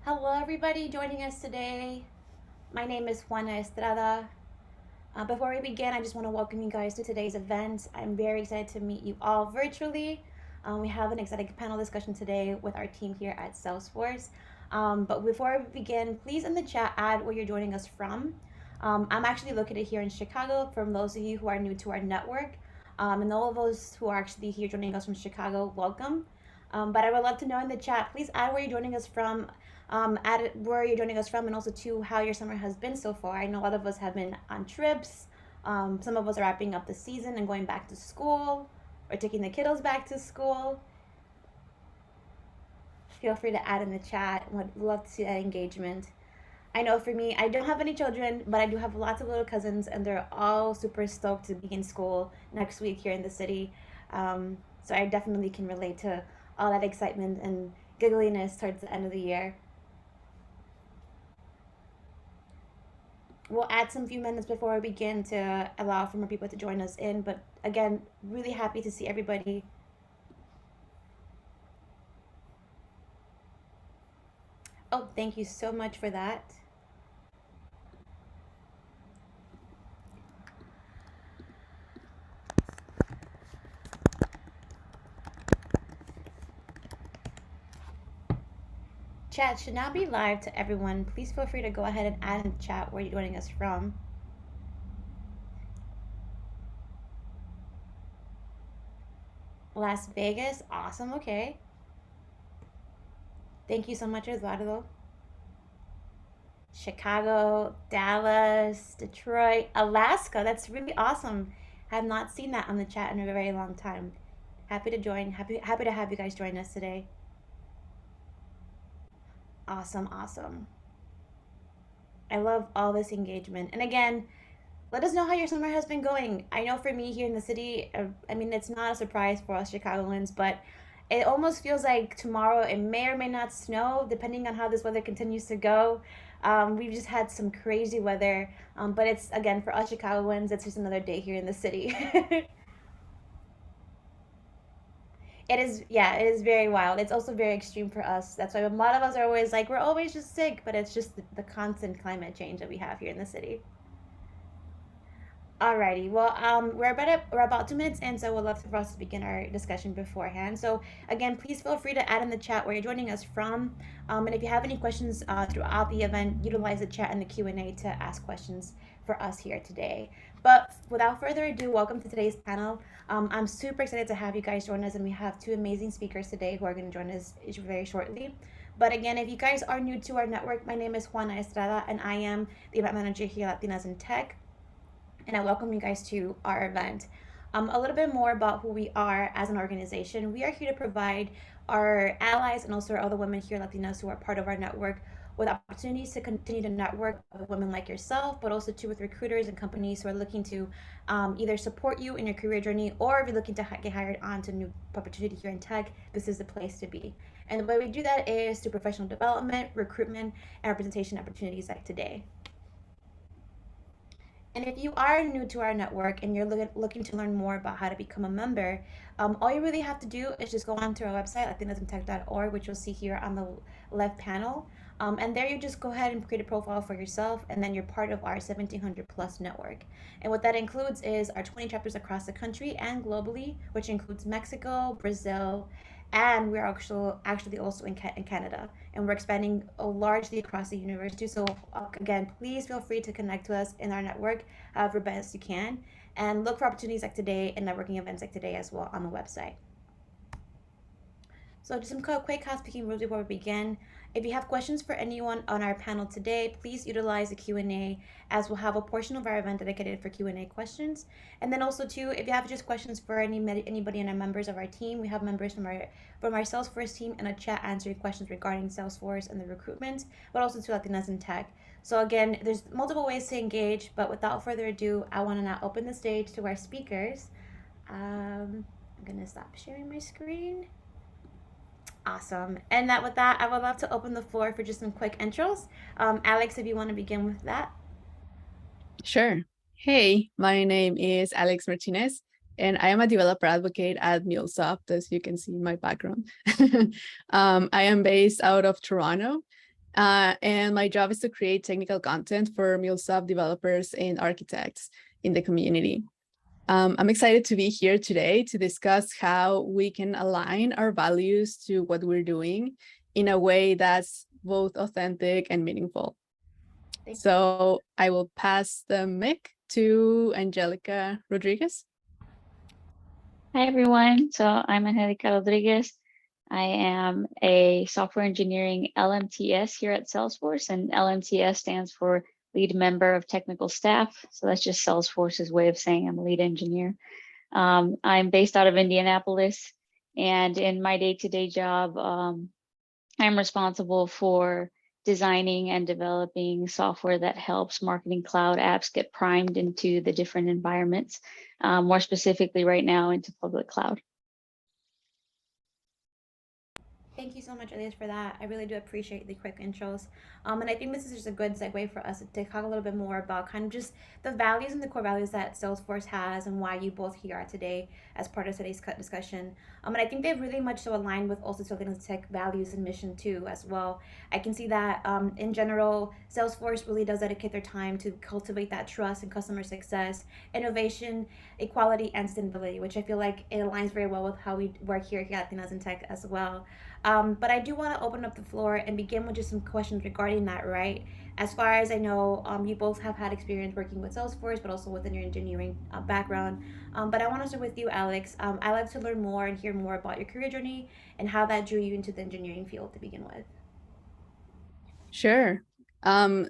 Hello, everybody joining us today. My name is Juana Estrada. Before we begin, I just want to welcome you guys to today's event. I'm very excited to meet you all virtually. We have an exciting panel discussion today with our team here at Salesforce. But before we begin, please in the chat add where you're joining us from. I'm actually located here in Chicago. From those of you who are new to our network, and all of those who are actually here joining us from Chicago, welcome. But I would love to know in the chat, please add where you're joining us from, add where you're joining us from, and also to how your summer has been so far. I know a lot of us have been on trips. Some of us are wrapping up the season and going back to school, or taking the kiddos back to school. Feel free to add in the chat. Would love to see that engagement. I know for me, I don't have any children, but I do have lots of little cousins, and they're all super stoked to be in school next week here in the city. So I definitely can relate to all that excitement and giggliness towards the end of the year. We'll add some few minutes before we begin to allow for more people to join us in. But again, really happy to see everybody. Oh, thank you so much for that. Chat should now be live to everyone. Please feel free to go ahead and add in the chat where you're joining us from. Las Vegas, awesome, okay. Thank you so much, Eduardo. Chicago, Dallas, Detroit, Alaska. That's really awesome. Have not seen that on the chat in a very long time. Happy to join. Happy to have you guys join us today. Awesome, awesome. I love all this engagement. And again, let us know how your summer has been going. I know for me here in the city, I mean, it's not a surprise for us Chicagoans, but it almost feels like tomorrow it may or may not snow, depending on how this weather continues to go. We've just had some crazy weather, but it's again for us Chicagoans, it's just another day here in the city. It is, yeah, it is very wild. It's also very extreme for us. That's why a lot of us are always like, we're always just sick, but it's just the constant climate change that we have here in the city. Alrighty. Well, we're about 2 minutes in, so we'd love for us to begin our discussion beforehand. So again, please feel free to add in the chat where you're joining us from, and if you have any questions throughout the event, utilize the chat and the Q&A to ask questions for us here today. But without further ado, welcome to today's panel. I'm super excited to have you guys join us, and we have two amazing speakers today who are going to join us very shortly. But again, if you guys are new to our network, my name is Juana Estrada, and I am the event manager here at Latinas in Tech, and I welcome you guys to our event. A little bit more about who we are as an organization. We are here to provide our allies and also our other women here, Latinas, who are part of our network, with opportunities to continue to network with women like yourself, but also with recruiters and companies who are looking to either support you in your career journey, or if you're looking to get hired on to new opportunity here in tech, this is the place to be. And the way we do that is through professional development, recruitment, and representation opportunities like today. And if you are new to our network and you're looking to learn more about how to become a member, all you really have to do is just go onto our website, latinasintech.org, which you'll see here on the left panel. And there you just go ahead and create a profile for yourself, and then you're part of our 1700 plus network. And what that includes is our 20 chapters across the country and globally, which includes Mexico, Brazil, and we're actually also in Canada, and we're expanding largely across the universe too. So again, please feel free to connect to us in our network however best you can, and look for opportunities like today and networking events like today as well on the website. So just some quick housekeeping rules before we begin. If you have questions for anyone on our panel today, please utilize the Q&A, as we'll have a portion of our event dedicated for Q&A questions. And then also too, if you have just questions for anybody and our members of our team, we have members from our Salesforce team in a chat answering questions regarding Salesforce and the recruitment, but also to Latinas in Tech. So again, there's multiple ways to engage, but without further ado, I want to now open the stage to our speakers. I'm gonna stop sharing my screen. Awesome. And with that, I would love to open the floor for just some quick intros. Alex, if you want to begin with that. Sure. Hey, my name is Alex Martinez, and I am a developer advocate at MuleSoft, as you can see in my background. I am based out of Toronto, And my job is to create technical content for MuleSoft developers and architects in the community. I'm excited to be here today to discuss how we can align our values to what we're doing in a way that's both authentic and meaningful. So I will pass the mic to Angelica Rodriguez. Hi, everyone. So I'm Angelica Rodriguez. I am a software engineering LMTS here at Salesforce, and LMTS stands for Lead Member of Technical Staff. So that's just Salesforce's way of saying I'm a lead engineer. I'm based out of Indianapolis, and in my day-to-day job, I'm responsible for designing and developing software that helps Marketing Cloud apps get primed into the different environments, more specifically right now into public cloud. Thank you so much, Elias, for that. I really do appreciate the quick intros. And I think this is just a good segue for us to talk a little bit more about kind of just the values and the core values that Salesforce has and why you both here are today as part of today's discussion. And I think they've really much so aligned with also Silicon Tech values and mission too as well. I can see that in general, Salesforce really does dedicate their time to cultivate that trust and customer success, innovation, equality, and sustainability, which I feel like it aligns very well with how we work here at Latinas in Tech as well. But I do want to open up the floor and begin with just some questions regarding that, right? As far as I know, you both have had experience working with Salesforce, but also within your engineering background. But I want to start with you, Alex. I'd like to learn more and hear more about your career journey and how that drew you into the engineering field to begin with. Sure.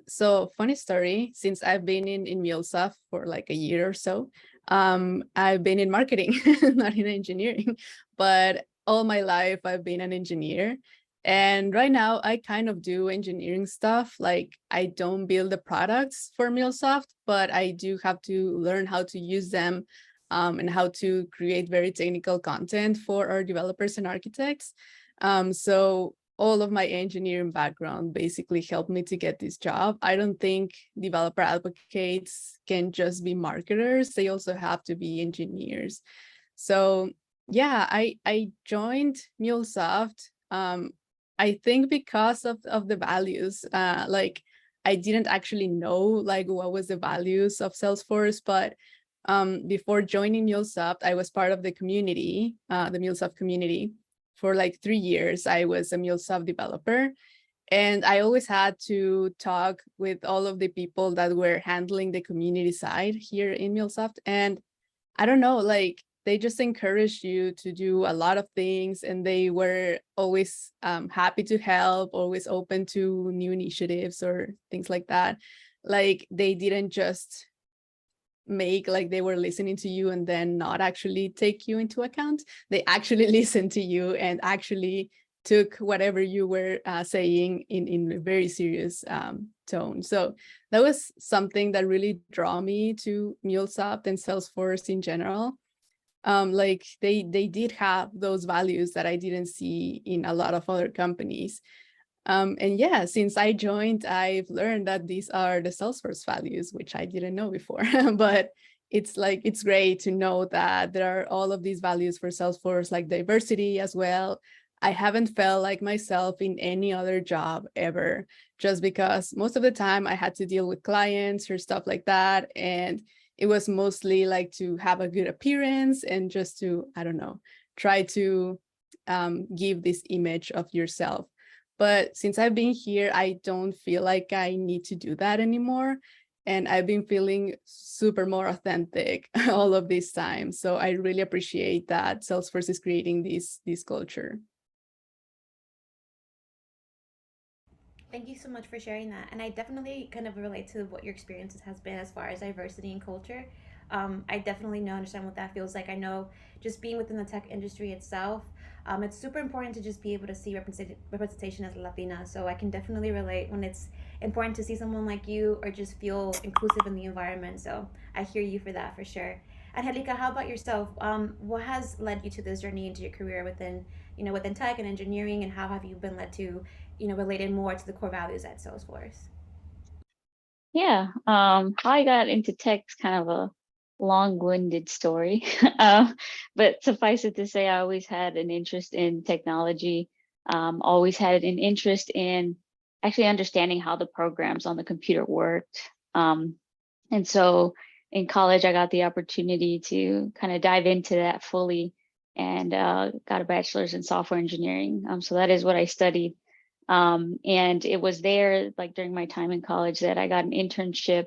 So funny story, since I've been in MuleSoft for like a year or so, I've been in marketing, not in engineering, but all my life I've been an engineer. And right now I kind of do engineering stuff. Like I don't build the products for MuleSoft, but I do have to learn how to use them and how to create very technical content for our developers and architects. So all of my engineering background basically helped me to get this job. I don't think developer advocates can just be marketers. They also have to be engineers. So yeah, I joined MuleSoft. I think because of the values. Like I didn't actually know like what was the values of Salesforce, but before joining MuleSoft, I was part of the community, the MuleSoft community. For like 3 years, I was a MuleSoft developer, and I always had to talk with all of the people that were handling the community side here in MuleSoft. And I don't know, like they just encouraged you to do a lot of things, and they were always happy to help, always open to new initiatives or things like that. Like they didn't just make like they were listening to you and then not actually take you into account. They actually listened to you and actually took whatever you were saying in a very serious tone. So that was something that really drew me to MuleSoft and Salesforce in general. Like they did have those values that I didn't see in a lot of other companies. And yeah, since I joined, I've learned that these are the Salesforce values, which I didn't know before. But it's like, it's great to know that there are all of these values for Salesforce, like diversity as well. I haven't felt like myself in any other job ever, just because most of the time I had to deal with clients or stuff like that. And it was mostly like to have a good appearance and just to, I don't know, try to give this image of yourself. But since I've been here, I don't feel like I need to do that anymore. And I've been feeling super more authentic all of this time. So I really appreciate that Salesforce is creating this culture. Thank you so much for sharing that. And I definitely kind of relate to what your experiences has been as far as diversity and culture. I definitely know understand what that feels like. I know just being within the tech industry itself, it's super important to just be able to see representation as a Latina. So I can definitely relate when it's important to see someone like you or just feel inclusive in the environment. So I hear you for that for sure. Angelica, how about yourself? What has led you to this journey into your career within, within tech and engineering, and how have you been led to, related more to the core values at Salesforce? Yeah, how I got into tech is kind of a long-winded story, but suffice it to say, I always had an interest in technology, always had an interest in actually understanding how the programs on the computer worked. And so in college, I got the opportunity to kind of dive into that fully, and got a bachelor's in software engineering. So that is what I studied. And it was there, like during my time in college, that I got an internship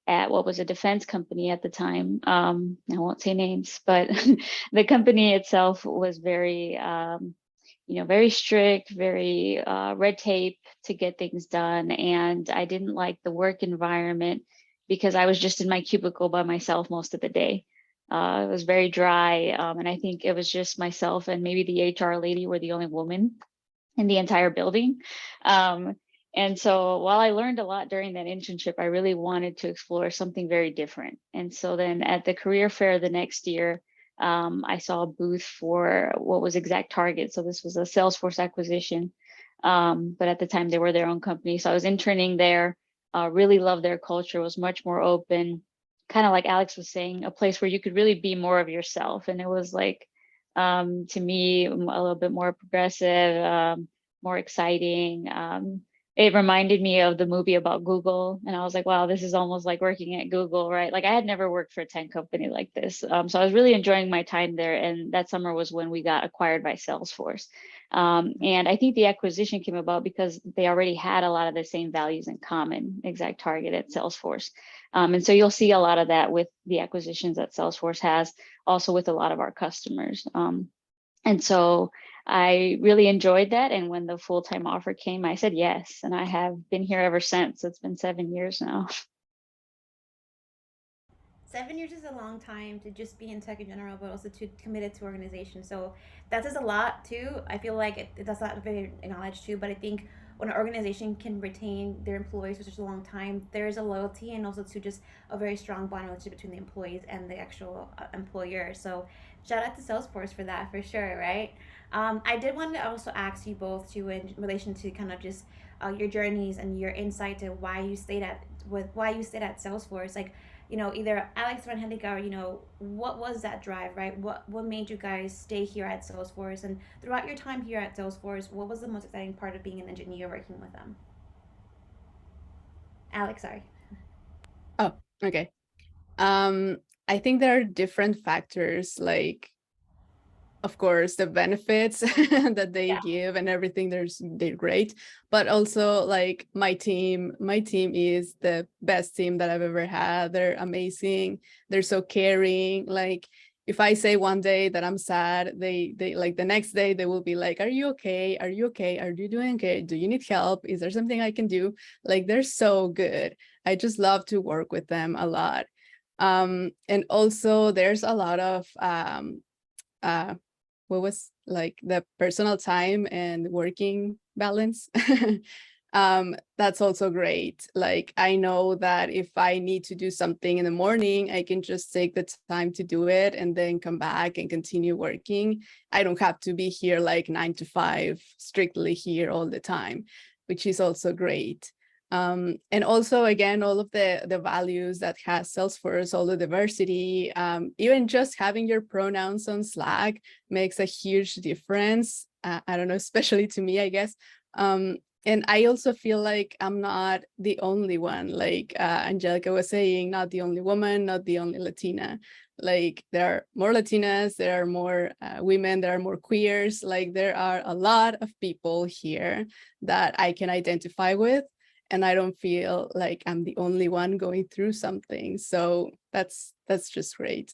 at what was a defense company at the time. I won't say names, but the company itself was very, very strict, very red tape to get things done. And I didn't like the work environment because I was just in my cubicle by myself most of the day. It was very dry. And I think it was just myself and maybe the HR lady were the only woman in the entire building. And so while I learned a lot during that internship, I really wanted to explore something very different. And so then at the career fair the next year, I saw a booth for what was Exact Target. So this was a Salesforce acquisition. But at the time they were their own company. So I was interning there, really loved their culture, was much more open, kind of like Alex was saying, a place where you could really be more of yourself. And it was like, to me, a little bit more progressive, more exciting. It reminded me of the movie about Google. And I was like, wow, this is almost like working at Google, right? Like I had never worked for a tech company like this. So I was really enjoying my time there. And that summer was when we got acquired by Salesforce. And I think the acquisition came about because they already had a lot of the same values in common, Exact Target at Salesforce. And so you'll see a lot of that with the acquisitions that Salesforce has, also with a lot of our customers. And so I really enjoyed that. And when the full-time offer came, I said yes. And I have been here ever since. It's been 7 years now. 7 years is a long time to just be in tech in general, but also to committed to organization. So that says a lot too. I feel like that's not very acknowledged too, but I think when an organization can retain their employees for such a long time, there's a loyalty and also to just a very strong bond relationship between the employees and the actual employer. So shout out to Salesforce for that for sure, right? I did want to also ask you both to in relation to kind of just your journeys and your insight to why you stayed at Salesforce. Like, either Alex or Angelica, or, what was that drive, right? What made you guys stay here at Salesforce? And throughout your time here at Salesforce, what was the most exciting part of being an engineer working with them? Alex, sorry. Oh, okay. I think there are different factors, like of course the benefits that they Yeah. give and everything, they're great, but also like my team is the best team that I've ever had. They're amazing, they're so caring. Like if I say one day that I'm sad, they like the next day they will be like, are you okay, are you okay, are you doing okay, do you need help, is there something I can do? Like they're so good. I just love to work with them a lot. And also there's a lot of uh what was like the personal time and working balance. That's also great. Like I know that if I need to do something in the morning, I can just take the time to do it and then come back and continue working. I don't have to be here like 9 to 5 strictly here all the time, which is also great. And also, again, all of the values that has Salesforce, all the diversity, even just having your pronouns on Slack makes a huge difference. I don't know, especially to me, I guess. And I also feel like I'm not the only one, like Angelica was saying, not the only woman, not the only Latina. Like there are more Latinas, there are more women, there are more queers, like there are a lot of people here that I can identify with. And I don't feel like I'm the only one going through something. So that's just great.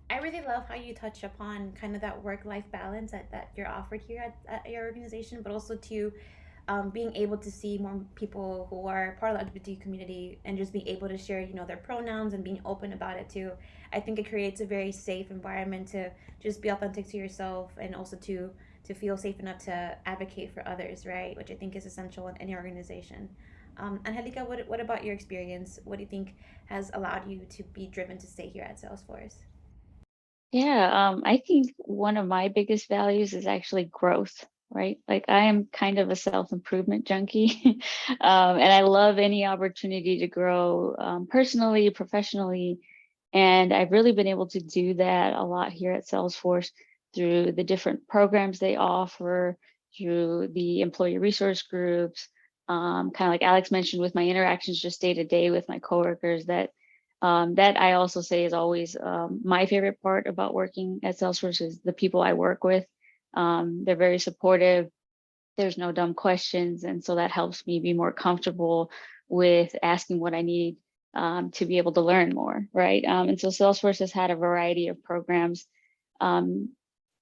I really love how you touch upon kind of that work-life balance that you're offered here at your organization, but also to being able to see more people who are part of the LGBT community and just being able to share, their pronouns and being open about it too. I think it creates a very safe environment to just be authentic to yourself and also to feel safe enough to advocate for others, right? Which I think is essential in any organization. Angelica, what about your experience? What do you think has allowed you to be driven to stay here at Salesforce? Yeah, I think one of my biggest values is actually growth, right? Like I am kind of a self-improvement junkie, and I love any opportunity to grow personally, professionally. And I've really been able to do that a lot here at Salesforce through the different programs they offer, through the employee resource groups, kind of like Alex mentioned, with my interactions just day to day with my coworkers, that I also say is always my favorite part about working at Salesforce is the people I work with. They're very supportive. There's no dumb questions. And so that helps me be more comfortable with asking what I need to be able to learn more, right? And so Salesforce has had a variety of programs um,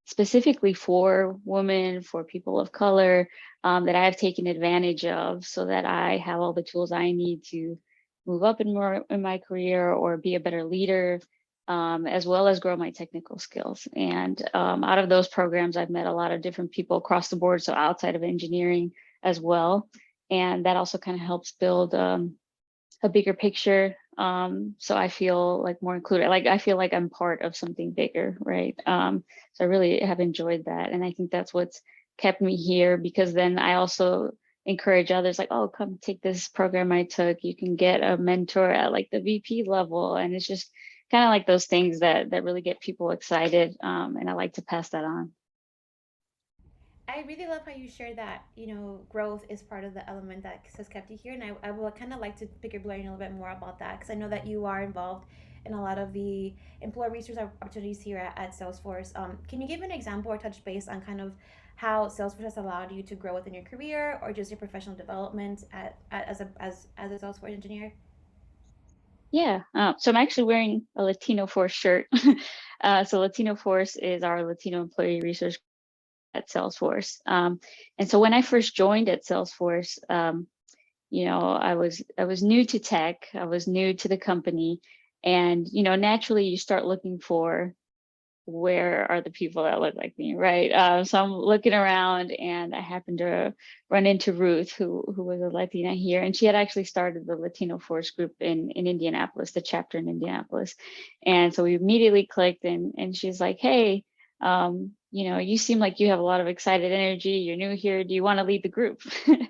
specifically for women, for people of color, that I've taken advantage of so that I have all the tools I need to move up in my career or be a better leader, as well as grow my technical skills. And out of those programs, I've met a lot of different people across the board, so outside of engineering as well. And that also kind of helps build a bigger picture. So I feel like more included, like I feel like I'm part of something bigger, right? So I really have enjoyed that. And I think that's what's kept me here, because then I also encourage others like, oh, come take this program I took. You can get a mentor at like the VP level. And it's just kind of like those things that really get people excited. And I like to pass that on. I really love how you share that, growth is part of the element that has kept you here. And I will kind of like to pick your brain a little bit more about that, because I know that you are involved in a lot of the employee resource opportunities here at Salesforce. Can you give an example or touch base on kind of how Salesforce has allowed you to grow within your career or just your professional development as a Salesforce engineer? Yeah, so I'm actually wearing a Latino Force shirt. So Latino Force is our Latino employee resource at Salesforce. And so when I first joined at Salesforce, I was new to tech, I was new to the company, and naturally you start looking for where are the people that look like me, right? So I'm looking around, and I happened to run into Ruth, who was a Latina here, and she had actually started the Latino Force group in Indianapolis, the chapter in Indianapolis, and so we immediately clicked, and she's like, hey. You seem like you have a lot of excited energy. You're new here. Do you want to lead the group? And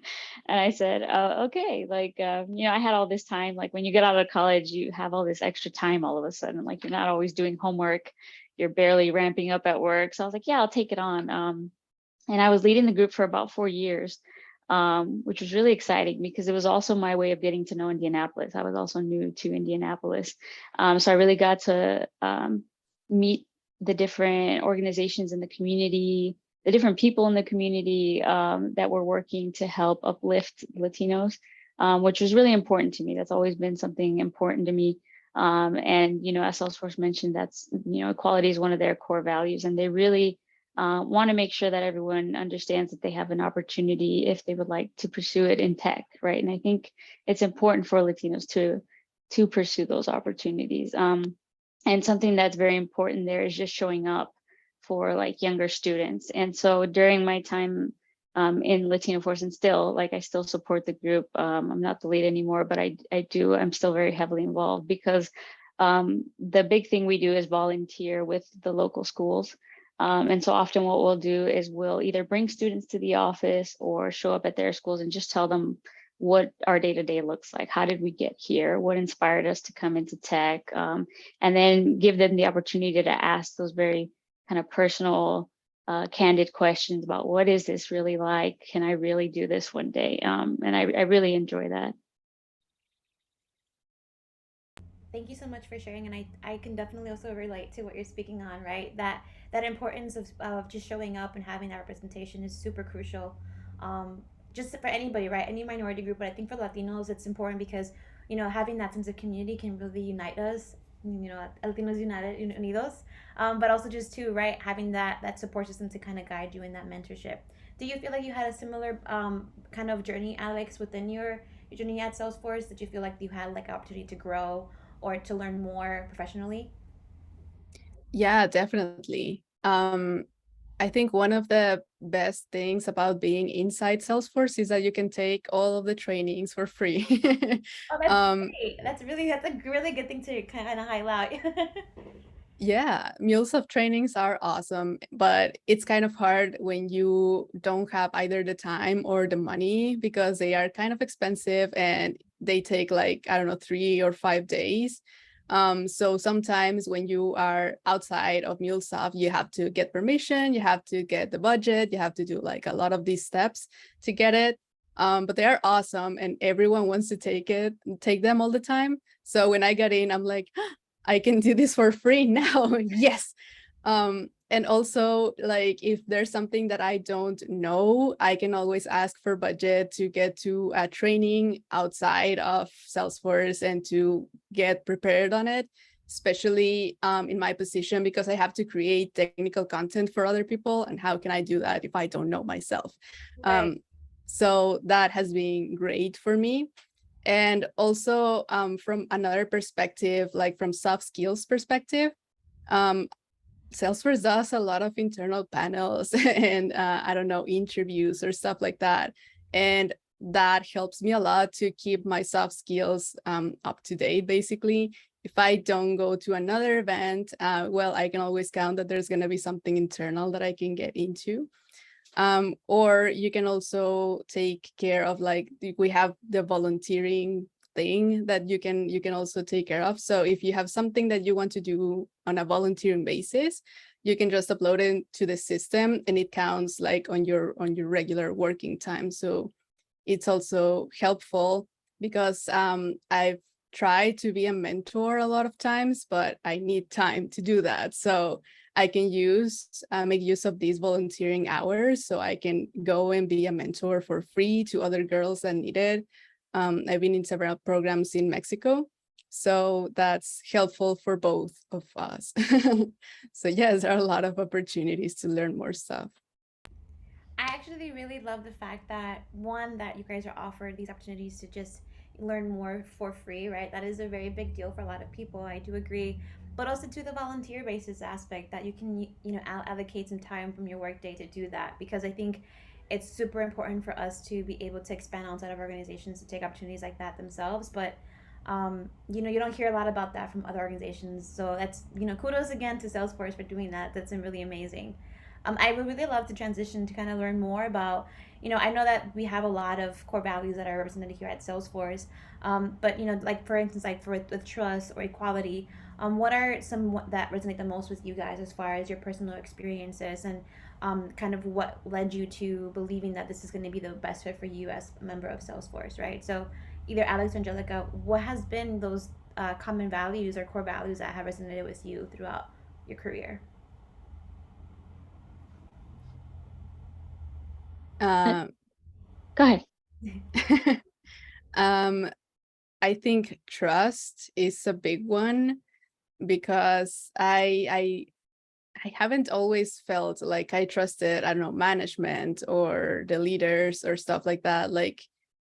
I said, okay. Like, I had all this time. Like when you get out of college, you have all this extra time all of a sudden. Like you're not always doing homework. You're barely ramping up at work. So I was like, yeah, I'll take it on. And I was leading the group for about 4 years, which was really exciting because it was also my way of getting to know Indianapolis. I was also new to Indianapolis. So I really got to meet the different organizations in the community, the different people in the community that were working to help uplift Latinos, which was really important to me. That's always been something important to me. And as Salesforce mentioned, that's equality is one of their core values, and they really want to make sure that everyone understands that they have an opportunity if they would like to pursue it in tech, right? And I think it's important for Latinos to pursue those opportunities. And something that's very important there is just showing up for like younger students. And so during my time in Latino Force, and still, like I still support the group. I'm not the lead anymore, but I'm still very heavily involved because the big thing we do is volunteer with the local schools. And so often what we'll do is we'll either bring students to the office or show up at their schools and just tell them what our day-to-day looks like. How did we get here? What inspired us to come into tech? And then give them the opportunity to ask those very kind of personal, candid questions about what is this really like? Can I really do this one day? And I really enjoy that. Thank you so much for sharing, and I can definitely also relate to what you're speaking on, right? That importance of just showing up and having that representation is super crucial, um, just for anybody, right? Any minority group, but I think for Latinos, it's important because having that sense of community can really unite us. Latinos United, Unidos, but also just too, right? Having that support system to kind of guide you in that mentorship. Do you feel like you had a similar kind of journey, Alex, within your journey at Salesforce? Did you feel like you had like opportunity to grow or to learn more professionally? Yeah, definitely. I think one of the best things about being inside Salesforce is that you can take all of the trainings for free. Oh, that's um, great. That's a really good thing to kind of highlight. yeah, MuleSoft trainings are awesome, but it's kind of hard when you don't have either the time or the money because they are kind of expensive and they take like, I don't know, 3 or 5 days. So sometimes when you are outside of MuleSoft, you have to get permission, you have to get the budget, you have to do like a lot of these steps to get it. But they are awesome and everyone wants to take them all the time. So when I got in, I'm like, I can do this for free now. Yes. And also, like, if there's something that I don't know, I can always ask for budget to get to a training outside of Salesforce and to get prepared on it, especially in my position, because I have to create technical content for other people. And how can I do that if I don't know myself? Right. So that has been great for me. And also from another perspective, like from soft skills perspective, um, Salesforce does a lot of internal panels and I don't know, interviews or stuff like that. And that helps me a lot to keep my soft skills up to date, basically. If I don't go to another event, well, I can always count that there's going to be something internal that I can get into. Or you can also take care of, like, we have the volunteering thing that you can also take care of. So if you have something that you want to do on a volunteering basis, you can just upload it to the system and it counts like on your regular working time. So it's also helpful because I've tried to be a mentor a lot of times, but I need time to do that. So I can make use of these volunteering hours so I can go and be a mentor for free to other girls that need it. I've been in several programs in Mexico, so that's helpful for both of us. So yes, there are a lot of opportunities to learn more stuff. I actually really love the fact that one, that you guys are offered these opportunities to just learn more for free, right? That is a very big deal for a lot of people. I do agree. But also to the volunteer basis aspect, that you can allocate some time from your workday to do that, because I think it's super important for us to be able to expand outside of organizations to take opportunities like that themselves. But you don't hear a lot about that from other organizations. So that's, kudos again to Salesforce for doing that. That's really amazing. I would really love to transition to kind of learn more about, I know that we have a lot of core values that are represented here at Salesforce, but, like for instance, like with trust or equality, what are some that resonate the most with you guys as far as your personal experiences, and kind of what led you to believing that this is going to be the best fit for you as a member of Salesforce, right? So either Alex or Angelica, what has been those common values or core values that have resonated with you throughout your career? Um, Go ahead. um, I think trust is a big one because I haven't always felt like I trusted, I don't know, management or the leaders or stuff like that. Like,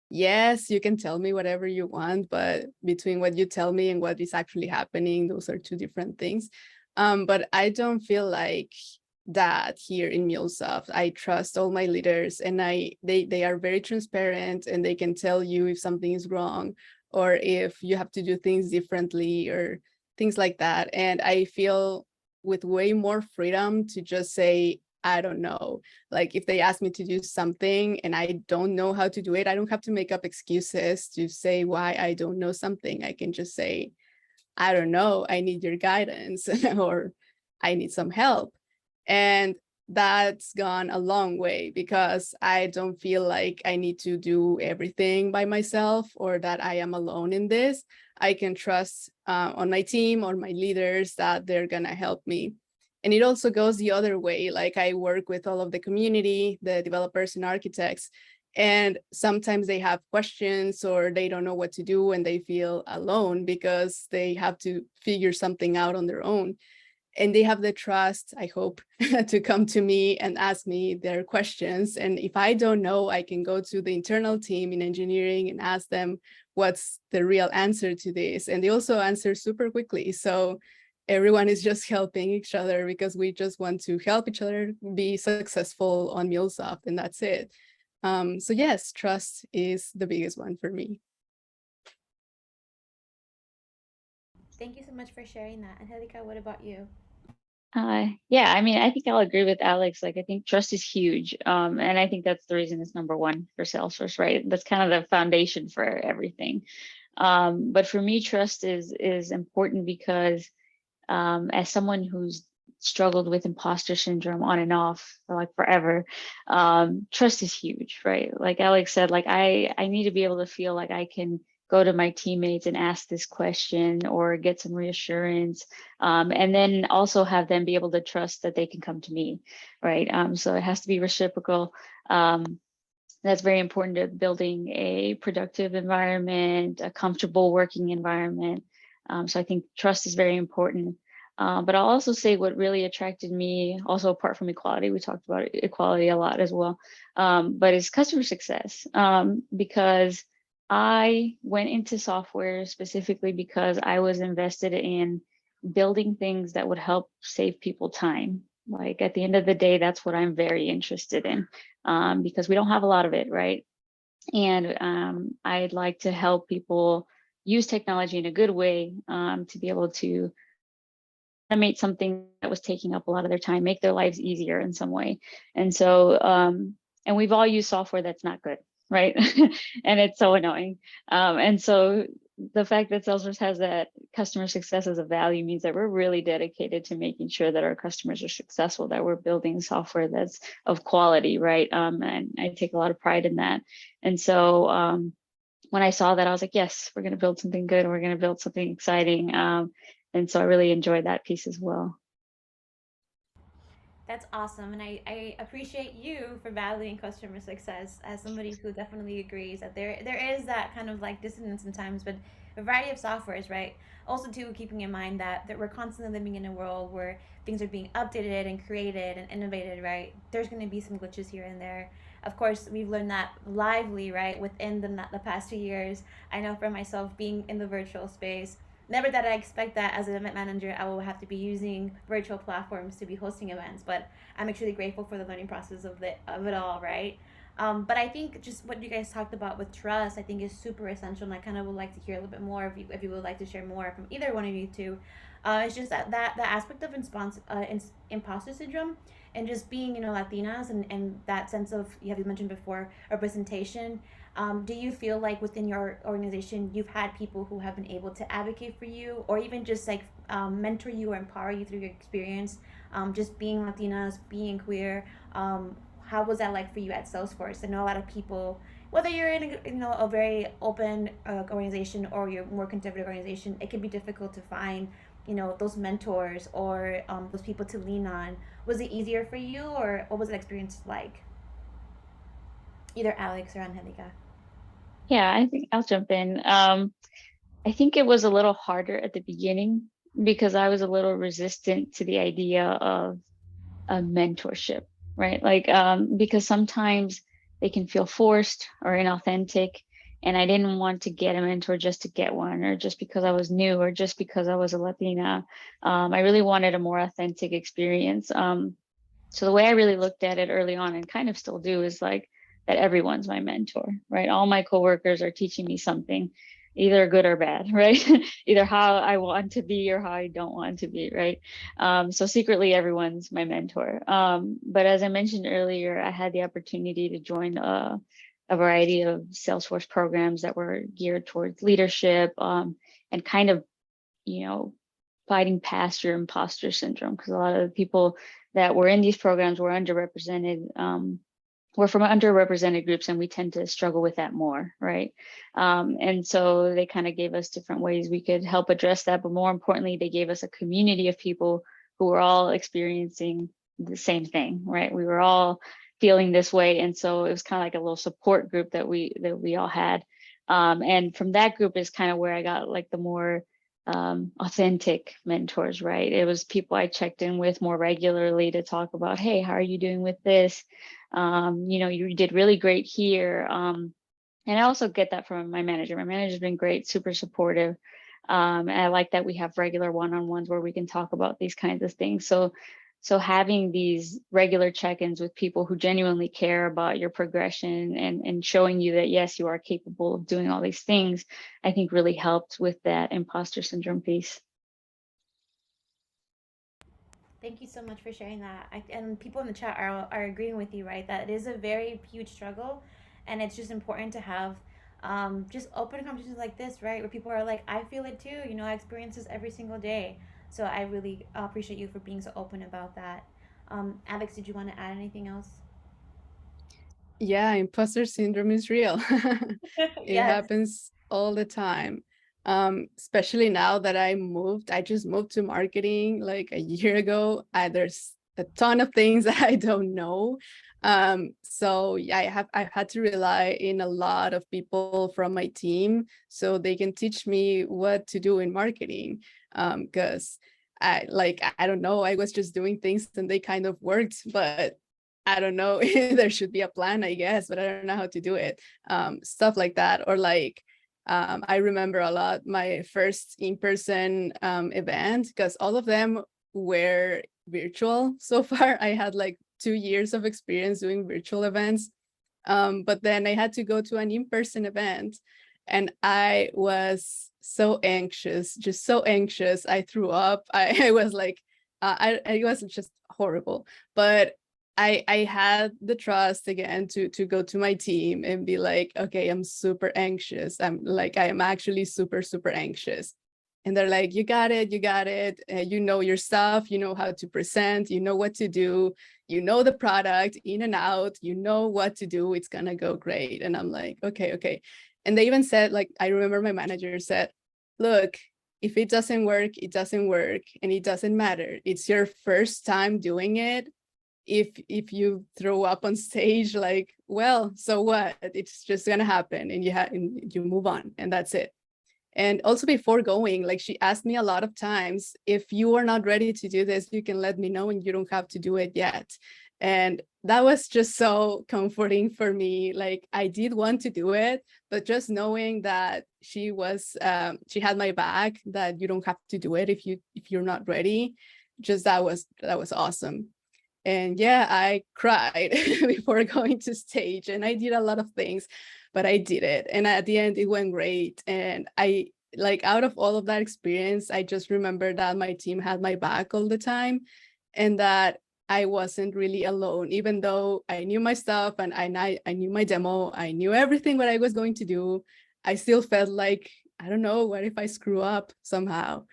yes, you can tell me whatever you want, but between what you tell me and what is actually happening, those are two different things. But I don't feel like that here in MuleSoft. I trust all my leaders, and they are very transparent, and they can tell you if something is wrong or if you have to do things differently or things like that. And I feel with way more freedom to just say, I don't know. Like if they ask me to do something and I don't know how to do it, I don't have to make up excuses to say why I don't know something. I can just say, I don't know, I need your guidance or I need some help. And that's gone a long way because I don't feel like I need to do everything by myself or that I am alone in this. I can trust on my team or my leaders that they're going to help me. And it also goes the other way. Like I work with all of the community, the developers and architects, and sometimes they have questions or they don't know what to do and they feel alone because they have to figure something out on their own. And they have the trust, I hope, to come to me and ask me their questions. And if I don't know, I can go to the internal team in engineering and ask them what's the real answer to this. And they also answer super quickly. So everyone is just helping each other because we just want to help each other be successful on MuleSoft, and that's it. So yes, trust is the biggest one for me. Thank you so much for sharing that. Angelica, what about you? Yeah, I mean, I think I'll agree with Alex. Like, I think trust is huge. And I think that's the reason it's number one for Salesforce, right? That's kind of the foundation for everything. But for me, trust is important because as someone who's struggled with imposter syndrome on and off for like forever, trust is huge, right? Like Alex said, like I need to be able to feel like I can go to my teammates and ask this question or get some reassurance, and then also have them be able to trust that they can come to me, right? So it has to be reciprocal. That's very important to building a productive environment, a comfortable working environment. So I think trust is very important. But I'll also say what really attracted me, also apart from equality, we talked about equality a lot as well, but it's customer success. Because I went into software specifically because I was invested in building things that would help save people time. Like at the end of the day, that's what I'm very interested in, because we don't have a lot of it, right? And I'd like to help people use technology in a good way, to be able to automate something that was taking up a lot of their time, make their lives easier in some way. And so, and we've all used software that's not good, right? And it's so annoying. And so the fact that Salesforce has that customer success as a value means that we're really dedicated to making sure that our customers are successful, that we're building software that's of quality, right? And I take a lot of pride in that. And so when I saw that, I was like, yes, we're going to build something good. We're going to build something exciting. And so I really enjoyed that piece as well. That's awesome. And I appreciate you for valuing customer success as somebody who definitely agrees that there is that kind of like dissonance sometimes, but a variety of softwares, right? Also, too, keeping in mind that we're constantly living in a world where things are being updated and created and innovated, right? There's going to be some glitches here and there. Of course, we've learned that lively, right, within the past 2 years. I know for myself, being in the virtual space, never that I expect that as an event manager I will have to be using virtual platforms to be hosting events, but I'm extremely grateful for the learning process of it all, right? But I think just what you guys talked about with trust, I think is super essential, and I kind of would like to hear a little bit more if you would like to share more from either one of you two. It's just that aspect of imposter syndrome and just being Latinas and that sense of you have mentioned before representation. Do you feel like within your organization you've had people who have been able to advocate for you or even just like mentor you or empower you through your experience, just being Latinas, being queer? How was that like for you at Salesforce? I know a lot of people, whether you're in a very open organization or you're more conservative organization, it can be difficult to find those mentors or those people to lean on. Was it easier for you, or what was that experience like? Either Alex or Angelica. Yeah, I think I'll jump in. I think it was a little harder at the beginning because I was a little resistant to the idea of a mentorship, right? Like, because sometimes they can feel forced or inauthentic. And I didn't want to get a mentor just to get one, or just because I was new, or just because I was a Latina. I really wanted a more authentic experience. So the way I really looked at it early on, and kind of still do, is like that everyone's my mentor, right? All my coworkers are teaching me something, either good or bad, right? Either how I want to be or how I don't want to be, right? So secretly, everyone's my mentor. But as I mentioned earlier, I had the opportunity to join a variety of Salesforce programs that were geared towards leadership, and kind of, you know, fighting past your imposter syndrome, because a lot of the people that were in these programs were underrepresented. We're from underrepresented groups, and we tend to struggle with that more, right? And so they kind of gave us different ways we could help address that, but more importantly, they gave us a community of people who were all experiencing the same thing, right? We were all feeling this way, and so it was kind of like a little support group that we all had. And from that group is kind of where I got like the more authentic mentors, right? It was people I checked in with more regularly to talk about, hey, how are you doing with this? You did really great here. And I also get that from my manager. My manager's been great, super supportive. And I like that we have regular one-on-ones where we can talk about these kinds of things. So having these regular check-ins with people who genuinely care about your progression and showing you that, yes, you are capable of doing all these things, I think really helped with that imposter syndrome piece. Thank you so much for sharing that. And people in the chat are agreeing with you, right? That it is a very huge struggle, and it's just important to have just open conversations like this, right? Where people are like, I feel it too. You know, I experience this every single day. So I really appreciate you for being so open about that. Alex, did you want to add anything else? Yeah, imposter syndrome is real. It Yes. happens all the time. Especially now that I just moved to marketing like a year ago. There's a ton of things that I don't know. So yeah, I've had to rely in a lot of people from my team so they can teach me what to do in marketing. Because I don't know, I was just doing things and they kind of worked, but I don't know, there should be a plan, I guess, but I don't know how to do it. Stuff like that. Or like, I remember a lot my first in-person event, because all of them were virtual so far. I had like 2 years of experience doing virtual events. But then I had to go to an in-person event and I was so anxious, just so anxious. I threw up. I was like, I was just horrible. But I had the trust again to go to my team and be like, okay, I'm super anxious. I am actually super, super anxious. And they're like, you got it, you got it. You know your stuff, you know how to present, you know what to do, you know the product in and out, you know what to do, it's gonna go great. And I'm like, okay, okay. And they even said, like, I remember my manager said, look, if it doesn't work, it doesn't work, and it doesn't matter. It's your first time doing it. If you throw up on stage, like, well, so what? It's just gonna happen, and you move on, and that's it. And also before going, like she asked me a lot of times, if you are not ready to do this, you can let me know and you don't have to do it yet. And that was just so comforting for me. Like I did want to do it, but just knowing that she had my back, that you don't have to do it if you're not ready, just that was awesome. And yeah, I cried before going to stage, and I did a lot of things, but I did it. And at the end, it went great. And I, like, out of all of that experience, I just remember that my team had my back all the time, and that I wasn't really alone, even though I knew my stuff and I knew my demo, I knew everything what I was going to do. I still felt like, I don't know, what if I screw up somehow?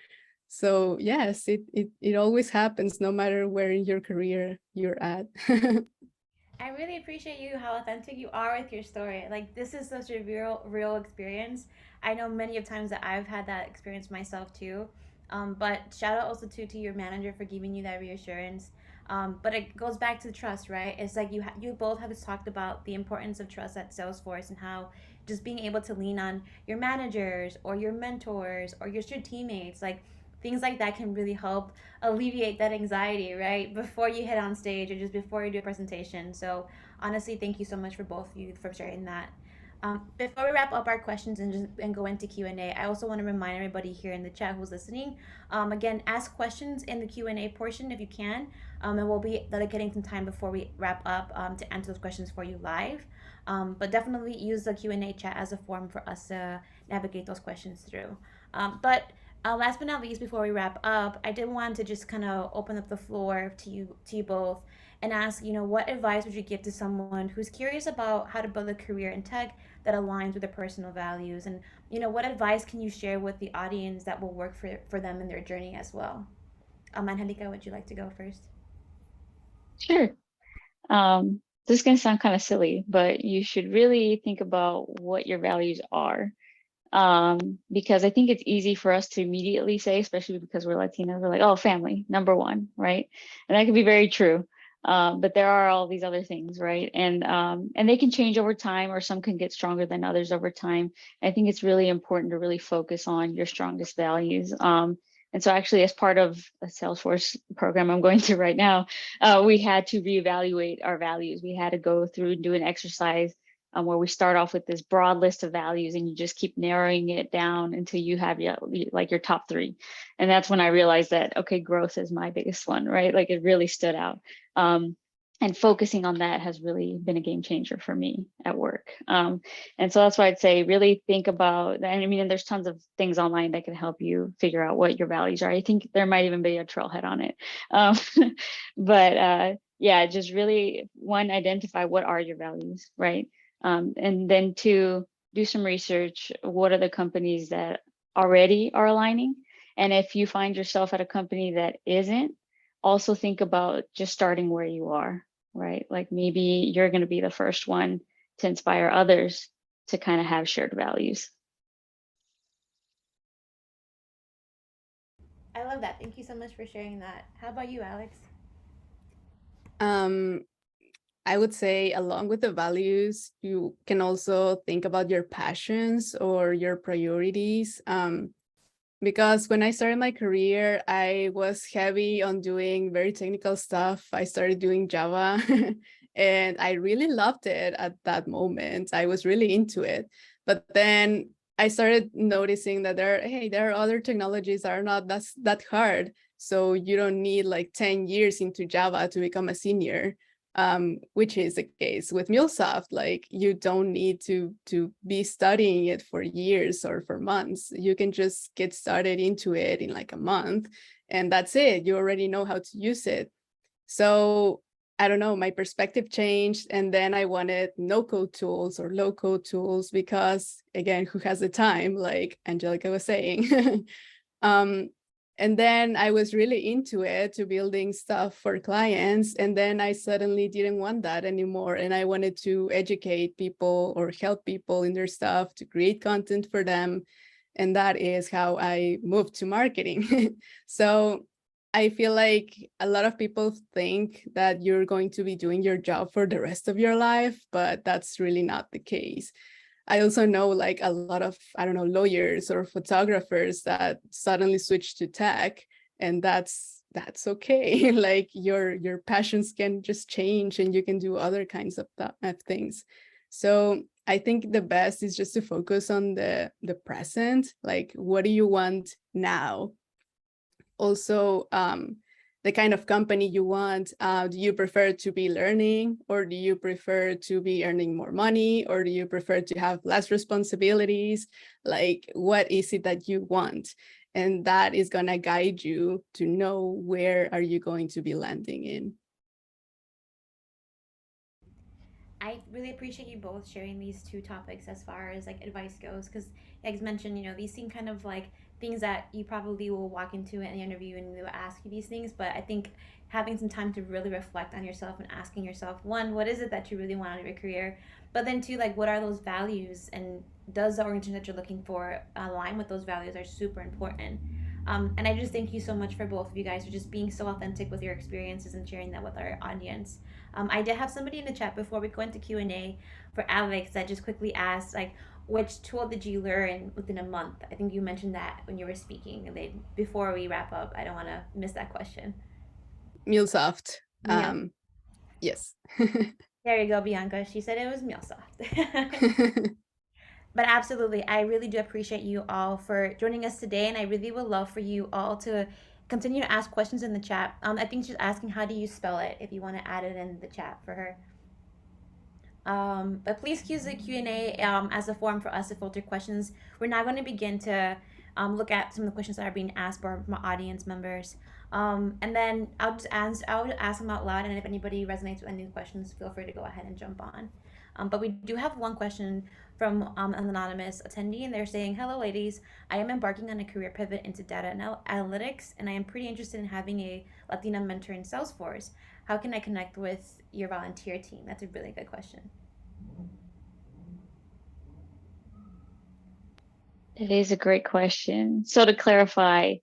So yes, it always happens, no matter where in your career you're at. I really appreciate you how authentic you are with your story. Like this is such a real experience. I know many of times that I've had that experience myself too. But shout out also to your manager for giving you that reassurance. But it goes back to the trust, right? It's like you both have talked about the importance of trust at Salesforce and how just being able to lean on your managers or your mentors or your teammates, like things like that can really help alleviate that anxiety, right? Before you hit on stage or just before you do a presentation. So honestly, thank you so much for both of you for sharing that. Before we wrap up our questions and go into Q&A, I also want to remind everybody here in the chat who's listening, again, ask questions in the Q&A portion if you can, and we'll be dedicating some time before we wrap up to answer those questions for you live. But definitely use the Q&A chat as a form for us to navigate those questions through. But last but not least, before we wrap up, I did want to just kind of open up the floor to you both and ask, what advice would you give to someone who's curious about how to build a career in tech that aligns with their personal values? And, what advice can you share with the audience that will work for them in their journey as well? Angelica, would you like to go first? Sure. This is going to sound kind of silly, but you should really think about what your values are. Because I think it's easy for us to immediately say, especially because we're Latinas, we're like, oh, family, number one, right? And that can be very true. But there are all these other things, right? And they can change over time, or some can get stronger than others over time. I think it's really important to really focus on your strongest values. And so actually, as part of a Salesforce program I'm going through right now, we had to reevaluate our values. We had to go through and do an exercise where we start off with this broad list of values and you just keep narrowing it down until you have your top three. And that's when I realized that, okay, growth is my biggest one, right? Like it really stood out. And focusing on that has really been a game changer for me at work. And so that's why I'd say really think about, and I mean, there's tons of things online that can help you figure out what your values are. I think there might even be a trailhead on it. But yeah, just really, one, identify what are your values, right? And then two, do some research. What are the companies that already are aligning? And if you find yourself at a company that isn't, also think about just starting where you are, right? Like maybe you're going to be the first one to inspire others to kind of have shared values. I love that. Thank you so much for sharing that. How about you, Alex? Um, I would say along with the values, you can also think about your passions or your priorities. Because when I started my career, I was heavy on doing very technical stuff. I started doing Java and I really loved it at that moment. I was really into it. But then I started noticing that there are other technologies that are not that hard. So you don't need like 10 years into Java to become a senior. Which is the case with MuleSoft. Like you don't need to be studying it for years or for months. You can just get started into it in like a month, and that's it. You already know how to use it. So I don't know, my perspective changed, and then I wanted no-code tools or low-code tools because, again, who has the time? Like Angelica was saying. um, and then I was really into it, to building stuff for clients. And then I suddenly didn't want that anymore. And I wanted to educate people or help people in their stuff, to create content for them. And that is how I moved to marketing. So I feel like a lot of people think that you're going to be doing your job for the rest of your life, but that's really not the case. I also know like a lot of, I don't know, lawyers or photographers that suddenly switch to tech, and that's okay. Like your passions can just change and you can do other kinds of things. So I think the best is just to focus on the present, like what do you want now? Also, the kind of company you want. Do you prefer to be learning, or do you prefer to be earning more money, or do you prefer to have less responsibilities? Like, what is it that you want? And that is going to guide you to know where are you going to be landing in. I really appreciate you both sharing these two topics as far as like advice goes, because as mentioned, these seem kind of like things that you probably will walk into in the interview and they will ask you these things. But I think having some time to really reflect on yourself and asking yourself, one, what is it that you really want out of your career? But then two, like what are those values, and does the organization that you're looking for align with those values, are super important. And I just thank you so much for both of you guys for just being so authentic with your experiences and sharing that with our audience. I did have somebody in the chat before we go into Q&A for Alex that just quickly asked, like, which tool did you learn within a month? I think you mentioned that when you were speaking. And they, before we wrap up, I don't want to miss that question. MuleSoft. Meal. Yes. There you go, Bianca. She said it was MuleSoft. But absolutely, I really do appreciate you all for joining us today, and I really would love for you all to continue to ask questions in the chat. I think she's asking, how do you spell it, if you want to add it in the chat for her. But please use the Q&A as a form for us to filter questions. We're now going to begin to look at some of the questions that are being asked by my audience members. And then I'll ask them out loud, and if anybody resonates with any of the questions, feel free to go ahead and jump on. But we do have one question from an anonymous attendee, and they're saying, "Hello, ladies. I am embarking on a career pivot into data analytics, and I am pretty interested in having a Latina mentor in Salesforce. How can I connect with your volunteer team?" That's a really good question. It is a great question. So to clarify,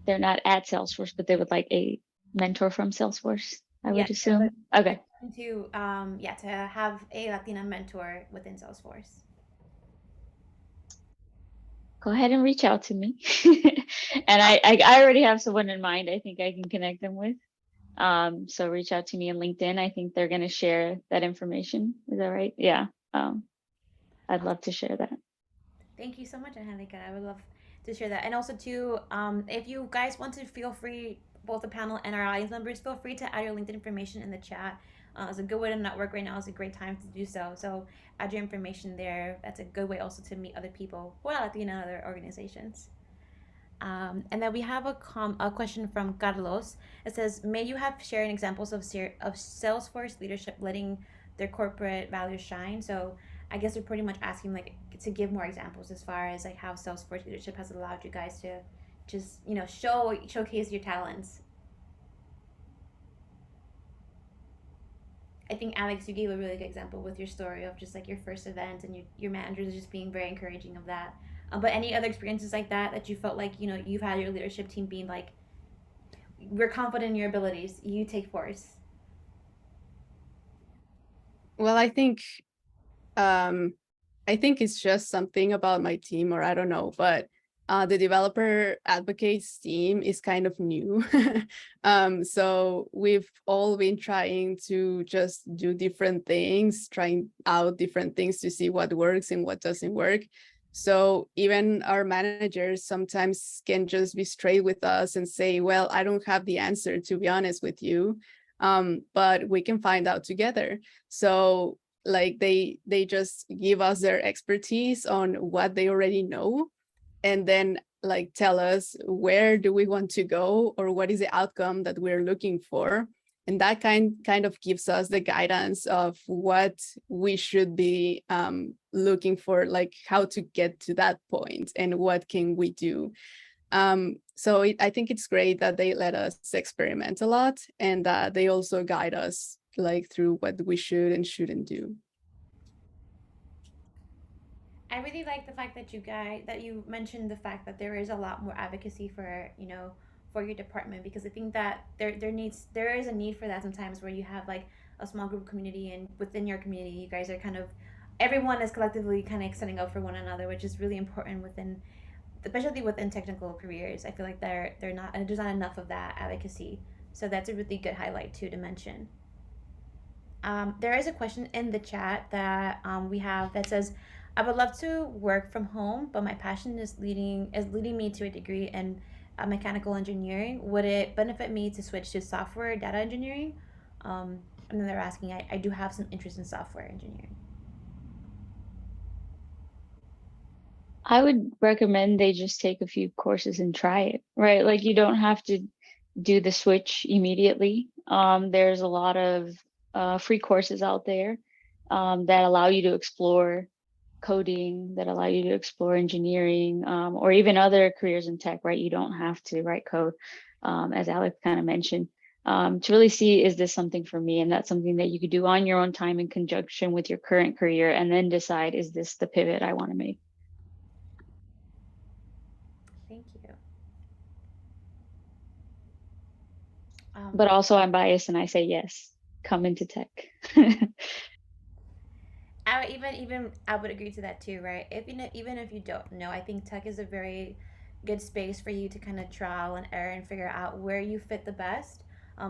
they're not at Salesforce, but they would like a mentor from Salesforce, I would assume. Okay. To to have a Latina mentor within Salesforce. Go ahead and reach out to me. And I already have someone in mind I think I can connect them with. So reach out to me on LinkedIn. I think they're going to share that information. Is that right? Yeah. I'd love to share that. Thank you so much, Angelica. I would love to share that. And also, too, if you guys want to, feel free, both the panel and our audience members, feel free to add your LinkedIn information in the chat. It's a good way to network right now. It's a great time to do so. So add your information there. That's a good way also to meet other people who are Latina in other organizations. And then we have a question from Carlos. It says, "May you have sharing examples of Salesforce leadership letting their corporate values shine?" So I guess we're pretty much asking like to give more examples as far as like how Salesforce leadership has allowed you guys to just showcase your talents. I think Alex, you gave a really good example with your story of just like your first event and your managers just being very encouraging of that. But any other experiences like that that you felt like you've had your leadership team being like, we're confident in your abilities, you take force. Well, um, I think it's just something about my team, or I don't know, but the developer advocates team is kind of new. So we've all been trying to just do different things, trying out different things to see what works and what doesn't work. So even our managers sometimes can just be straight with us and say, well, I don't have the answer, to be honest with you, but we can find out together. So like they just give us their expertise on what they already know, and then like tell us where do we want to go or what is the outcome that we're looking for, and that kind of gives us the guidance of what we should be looking for, like how to get to that point and what can we do. So I think it's great that they let us experiment a lot, and that they also guide us like through what we should and shouldn't do. I really like the fact that you mentioned the fact that there is a lot more advocacy for for your department, because I think that there is a need for that sometimes, where you have like a small group community, and within your community you guys are kind of, everyone is collectively kind of standing up for one another, which is really important within, especially within technical careers. I feel like there's not enough of that advocacy, so that's a really good highlight too to mention. There is a question in the chat that we have that says, "I would love to work from home, but my passion is leading me to a degree in mechanical engineering. Would it benefit me to switch to software data engineering?" Um, and then they're asking, I do have some interest in software engineering. I would recommend they just take a few courses and try it, right? Like you don't have to do the switch immediately. There's a lot of free courses out there that allow you to explore coding, that allow you to explore engineering, or even other careers in tech, right? You don't have to write code, as Alex kind of mentioned, to really see, is this something for me? And that's something that you could do on your own time in conjunction with your current career, and then decide, is this the pivot I want to make? Thank you. But also I'm biased and I say yes, come into tech. I would agree to that too, right? If even if you don't know, I think tech is a very good space for you to kind of trial and error and figure out where you fit the best.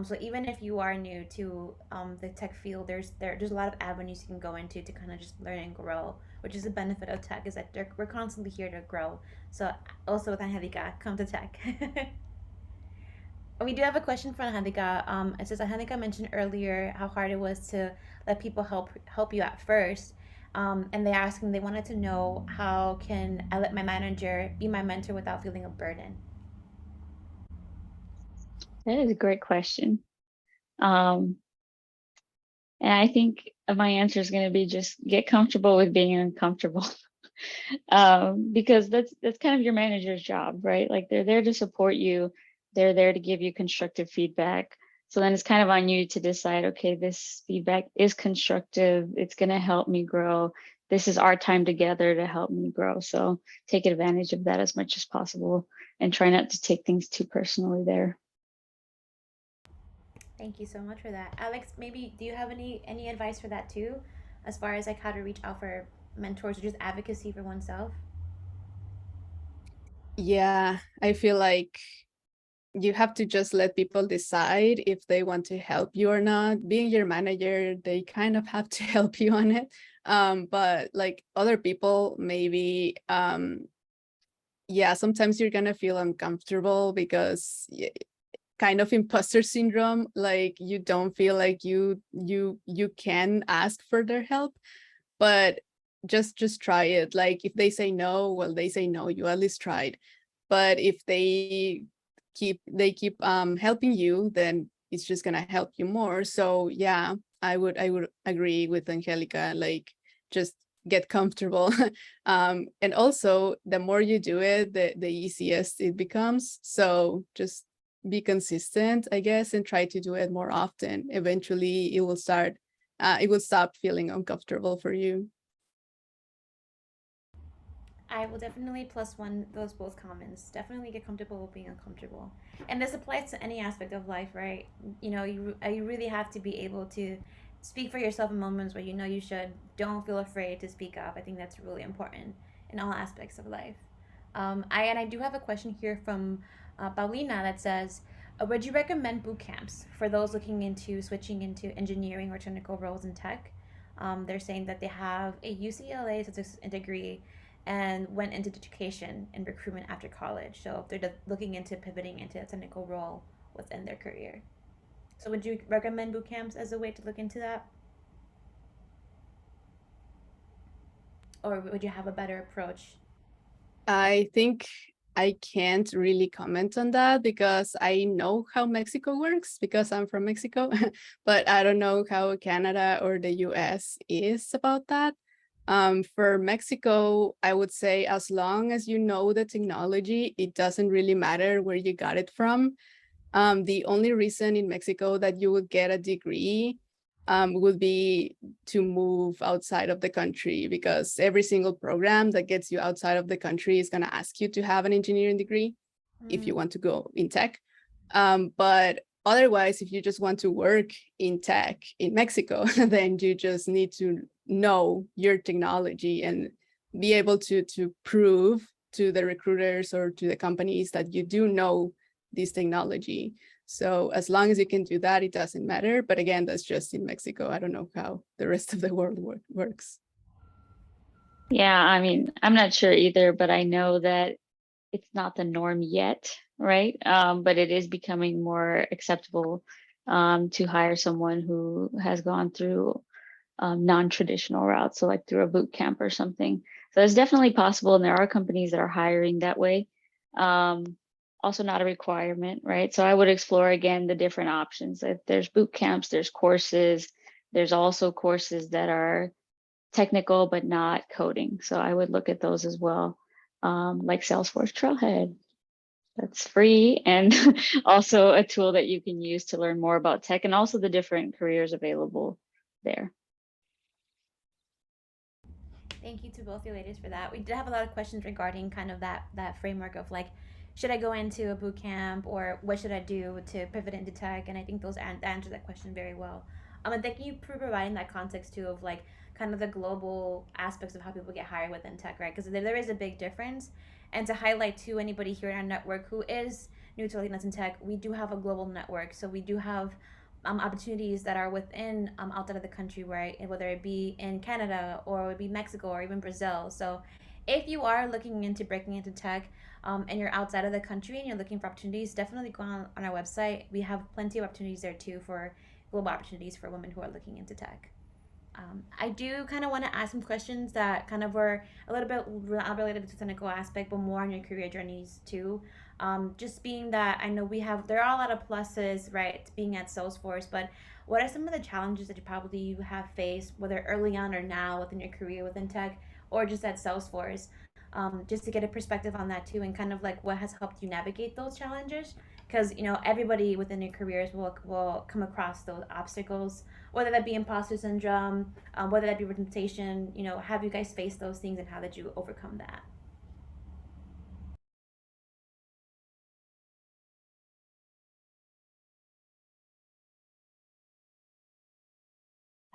So even if you are new to the tech field, there's a lot of avenues you can go into to kind of just learn and grow, which is the benefit of tech, is that we're constantly here to grow. So also with Angelica, come to tech. We do have a question from Angelica. It says, Angelica mentioned earlier how hard it was to let people help you at first. And they wanted to know, how can I let my manager be my mentor without feeling a burden? That is a great question. Um, and I think my answer is going to be just get comfortable with being uncomfortable. Because that's kind of your manager's job, right? Like they're there to support you. They're there to give you constructive feedback. So then it's kind of on you to decide, okay, this feedback is constructive. It's going to help me grow. This is our time together to help me grow. So take advantage of that as much as possible and try not to take things too personally there. Thank you so much for that. Alex, maybe do you have any advice for that too, as far as like how to reach out for mentors or just advocacy for oneself? Yeah, I feel like you have to just let people decide if they want to help you or not. Being your manager, they kind of have to help you on it. But like other people, maybe, yeah, sometimes you're gonna feel uncomfortable because kind of imposter syndrome, like you don't feel like you can ask for their help, but just try it. Like if they say no, well, they say no, you at least tried. But if they keep helping you, then it's just gonna help you more. So yeah, I would agree with Angelica, like just get comfortable. And also, the more you do it, the easiest it becomes. So just be consistent, I guess, and try to do it more often. Eventually, it will stop feeling uncomfortable for you. I will definitely plus one those both comments. Definitely get comfortable with being uncomfortable, and this applies to any aspect of life, right? You really have to be able to speak for yourself in moments where you know you should. Don't feel afraid to speak up. I think that's really important in all aspects of life. I do have a question here from Paulina that says, "Would you recommend boot camps for those looking into switching into engineering or technical roles in tech?" They're saying that they have a UCLA statistics degree and went into education and recruitment after college. So if they're looking into pivoting into a technical role within their career. So would you recommend boot camps as a way to look into that? Or would you have a better approach? I think I can't really comment on that because I know how Mexico works because I'm from Mexico, but I don't know how Canada or the US is about that. For Mexico, I would say as long as you know the technology, it doesn't really matter where you got it from. The only reason in Mexico that you would get a degree would be to move outside of the country, because every single program that gets you outside of the country is going to ask you to have an engineering degree if you want to go in tech. But otherwise, if you just want to work in tech in Mexico, then you just need to know your technology and be able to prove to the recruiters or to the companies that you do know this technology. So as long as you can do that, it doesn't matter. But again, that's just in Mexico. I don't know how the rest of the world works. Yeah, I mean, I'm not sure either, but I know that it's not the norm yet, right? But it is becoming more acceptable to hire someone who has gone through non-traditional routes, so like through a boot camp or something. So it's definitely possible, and there are companies that are hiring that way. Also not a requirement, right? So I would explore again the different options. If there's boot camps, there's courses, there's also courses that are technical but not coding. So I would look at those as well, like Salesforce Trailhead. That's free and also a tool that you can use to learn more about tech and also the different careers available there. Thank you to both you ladies for that. We did have a lot of questions regarding kind of that framework of like, should I go into a boot camp or what should I do to pivot into tech? And I think those answer that question very well. And thank you for providing that context too of like kind of the global aspects of how people get hired within tech, right? Because there is a big difference. And to highlight to anybody here in our network who is new to Latinas in tech, we do have a global network. So we do have opportunities that are within outside of the country, right? And whether it be in Canada or it would be Mexico or even Brazil. So if you are looking into breaking into tech and you're outside of the country and you're looking for opportunities, definitely go on our website. We have plenty of opportunities there too for global opportunities for women who are looking into tech. I do kind of want to ask some questions that kind of were a little bit not related to the technical aspect, but more on your career journeys too. Just being that I know there are a lot of pluses, right, being at Salesforce, but what are some of the challenges that you probably have faced, whether early on or now within your career within tech, or just at Salesforce? Just to get a perspective on that too, and kind of like what has helped you navigate those challenges, because everybody within their careers will come across those obstacles, whether that be imposter syndrome, whether that be representation. Have you guys faced those things, and how did you overcome that?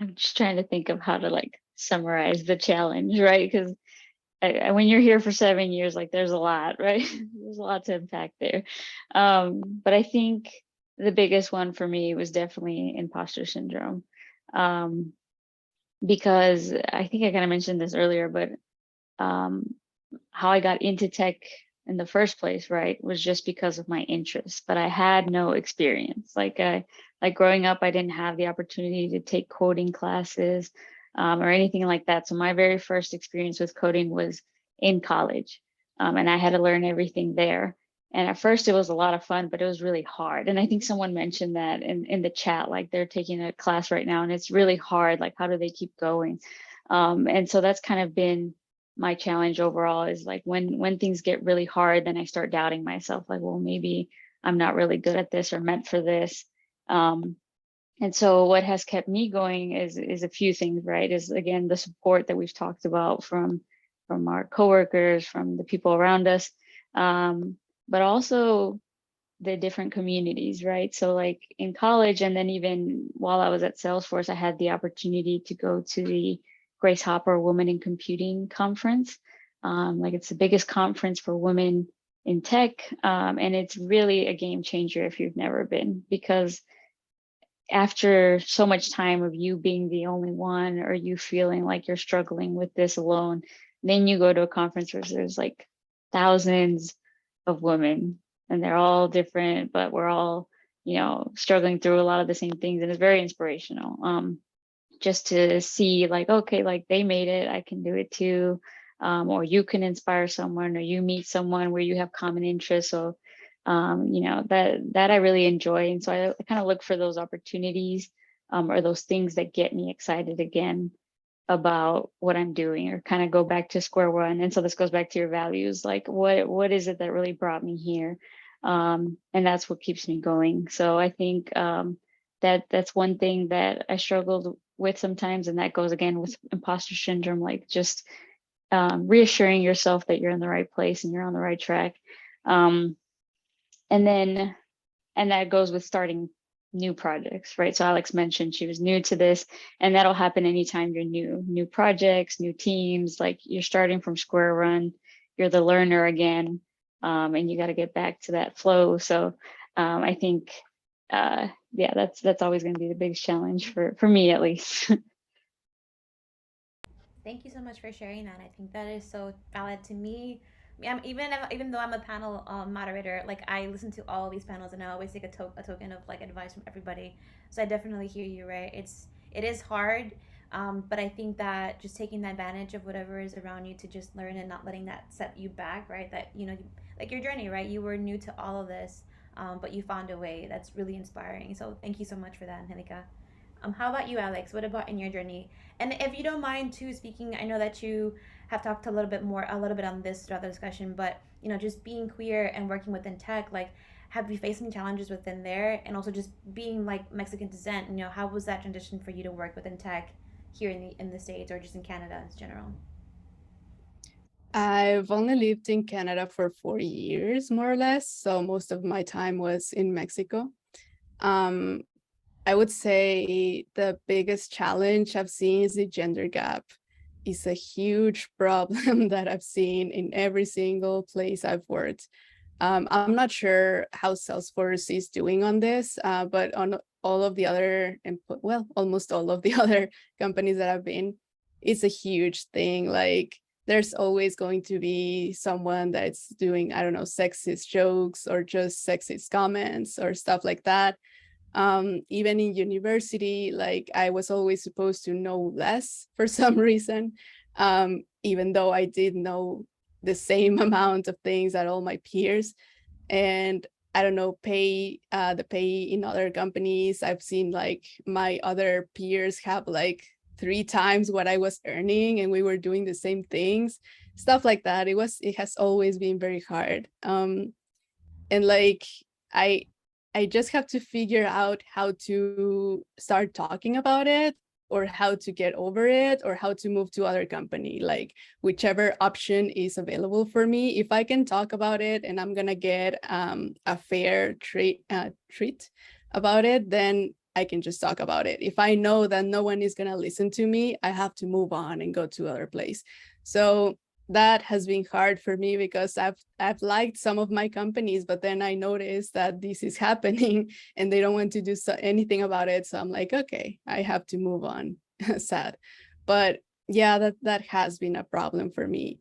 I'm just trying to think of how to like summarize the challenge, right? Because when you're here for 7 years, like there's a lot, right? There's a lot to unpack there. But I think the biggest one for me was definitely imposter syndrome. Because I think I kind of mentioned this earlier, but how I got into tech in the first place, right, was just because of my interest, but I had no experience. Like growing up, I didn't have the opportunity to take coding classes or anything like that. So my very first experience with coding was in college, and I had to learn everything there. And at first it was a lot of fun, but it was really hard. And I think someone mentioned that in the chat, like they're taking a class right now and it's really hard. Like, how do they keep going? And so that's kind of been my challenge overall, is like when things get really hard, then I start doubting myself, like, well, maybe I'm not really good at this or meant for this. And so what has kept me going is a few things, right? Is again, the support that we've talked about from our coworkers, from the people around us, but also the different communities, right? So like in college, and then even while I was at Salesforce, I had the opportunity to go to the Grace Hopper Women in Computing Conference. Like it's the biggest conference for women in tech. And it's really a game changer if you've never been, because after so much time of you being the only one, or you feeling like you're struggling with this alone, then you go to a conference where there's like thousands of women and they're all different, but we're all, you know, struggling through a lot of the same things. And it's very inspirational. Just to see like, okay, like they made it, I can do it too. Or you can inspire someone, or you meet someone where you have common interests. So you know, that I really enjoy. And so I kind of look for those opportunities, or those things that get me excited again about what I'm doing, or kind of go back to square one. And so this goes back to your values, like what is it that really brought me here? And that's what keeps me going. So I think that's one thing that I struggled with sometimes, and that goes again with imposter syndrome, like just reassuring yourself that you're in the right place and you're on the right track. And then, and that goes with starting new projects, right? So Alex mentioned she was new to this, and that'll happen anytime you're new projects, new teams, like you're starting from square one, you're the learner again, and you got to get back to that flow. So I think, yeah, that's always going to be the biggest challenge for me, at least. Thank you so much for sharing that. I think that is so valid to me. Even though I'm a panel moderator, like I listen to all these panels and I always take a token of like advice from everybody. So I definitely hear you, right? It is hard, but I think that just taking advantage of whatever is around you to just learn and not letting that set you back, right? That like your journey, right? You were new to all of this, but you found a way. That's really inspiring. So thank you so much for that, Angelica. How about you, Alex? What about in your journey? And if you don't mind too speaking, I know that you have talked a little bit on this throughout the discussion, but just being queer and working within tech, like, have you faced any challenges within there? And also just being like Mexican descent, how was that transition for you to work within tech here in the States or just in Canada in general? I've only lived in Canada for 4 years, more or less. So most of my time was in Mexico. I would say the biggest challenge I've seen is the gender gap. It's a huge problem that I've seen in every single place I've worked. I'm not sure how Salesforce is doing on this, but on all of the other, well, almost all of the other companies that I've been, it's a huge thing. Like there's always going to be someone that's doing, I don't know, sexist jokes or just sexist comments or stuff like that. Even in university, like I was always supposed to know less for some reason, even though I did know the same amount of things that all my peers. And I don't know, the pay in other companies, I've seen like my other peers have like 3 times what I was earning, and we were doing the same things, stuff like that. It has always been very hard. And like I I just have to figure out how to start talking about it, or how to get over it, or how to move to other company, like whichever option is available for me. If I can talk about it and I'm gonna get a fair treat about it, then I can just talk about it. If I know that no one is gonna listen to me, I have to move on and go to other place. So that has been hard for me, because I've liked some of my companies, but then I noticed that this is happening and they don't want to do anything about it. So I'm like, okay, I have to move on. Sad. But yeah, that has been a problem for me.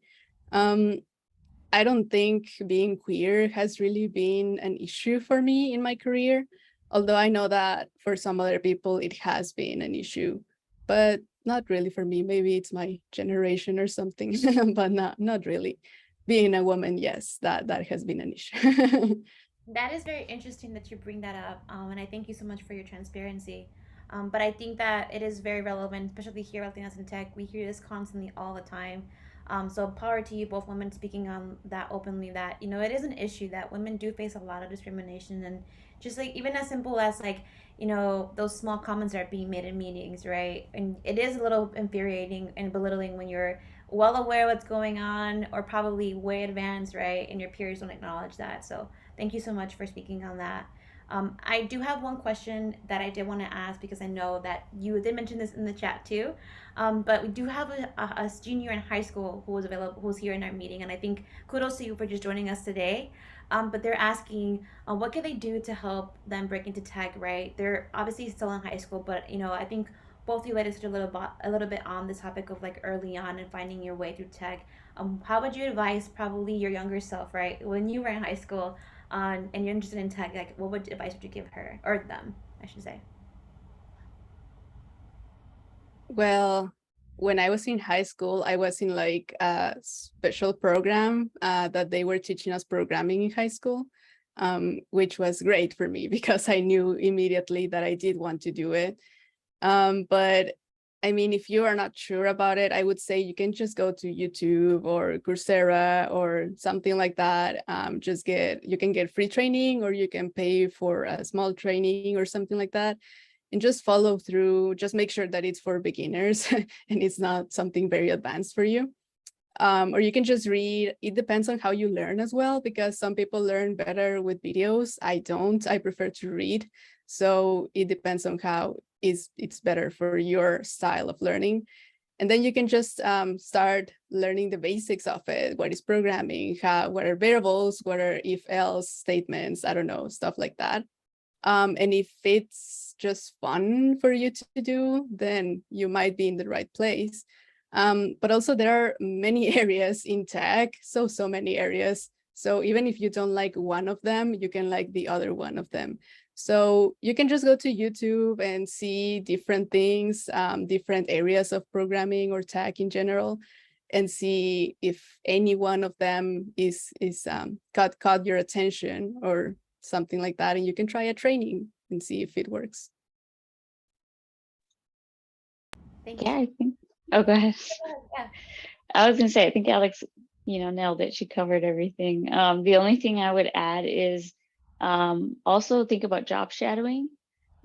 I don't think being queer has really been an issue for me in my career, although I know that for some other people it has been an issue, but not really for me. Maybe it's my generation or something, but not really. being a woman, yes, that has been an issue. That is very interesting that you bring that up, and I thank you so much for your transparency. But I think that it is very relevant, especially here at Latinas in Tech. We hear this constantly all the time. So power to you, both women, speaking on that openly. That it is an issue that women do face a lot of discrimination, and just like even as simple as like those small comments that are being made in meetings, right? And it is a little infuriating and belittling when you're well aware what's going on or probably way advanced, right? And your peers don't acknowledge that. So thank you so much for speaking on that. I do have one question that I did want to ask because I know that you did mention this in the chat too. But we do have a junior in high school who was available, who's here in our meeting, and I think kudos to you for just joining us today. But they're asking, what can they do to help them break into tech? Right? They're obviously still in high school, but I think both you ladies touched a little bit on this topic of like early on and finding your way through tech. How would you advise probably your younger self, right, when you were in high school, and you're interested in tech? Like, what advice would you give her or them, I should say? Well, when I was in high school, I was in like a special program that they were teaching us programming in high school, which was great for me because I knew immediately that I did want to do it. But I mean, if you are not sure about it, I would say you can just go to YouTube or Coursera or something like that. You can get free training, or you can pay for a small training or something like that, and just follow through. Just make sure that it's for beginners and it's not something very advanced for you. Or you can just read. It depends on how you learn as well, because some people learn better with videos. I don't. I prefer to read. So it depends on how it's better for your style of learning. And then you can just start learning the basics of it. What is programming? What are variables? What are if-else statements? I don't know, stuff like that. And if it's just fun for you to do, then you might be in the right place. But also there are many areas in tech, so many areas. So even if you don't like one of them, you can like the other one of them. So you can just go to YouTube and see different things, different areas of programming or tech in general, and see if any one of them is caught your attention or something like that, and you can try a training and see if it works. Thank you. Yeah, I think. Oh, go ahead. Yeah. I was gonna say, I think Alex, nailed it. She covered everything. The only thing I would add is also think about job shadowing,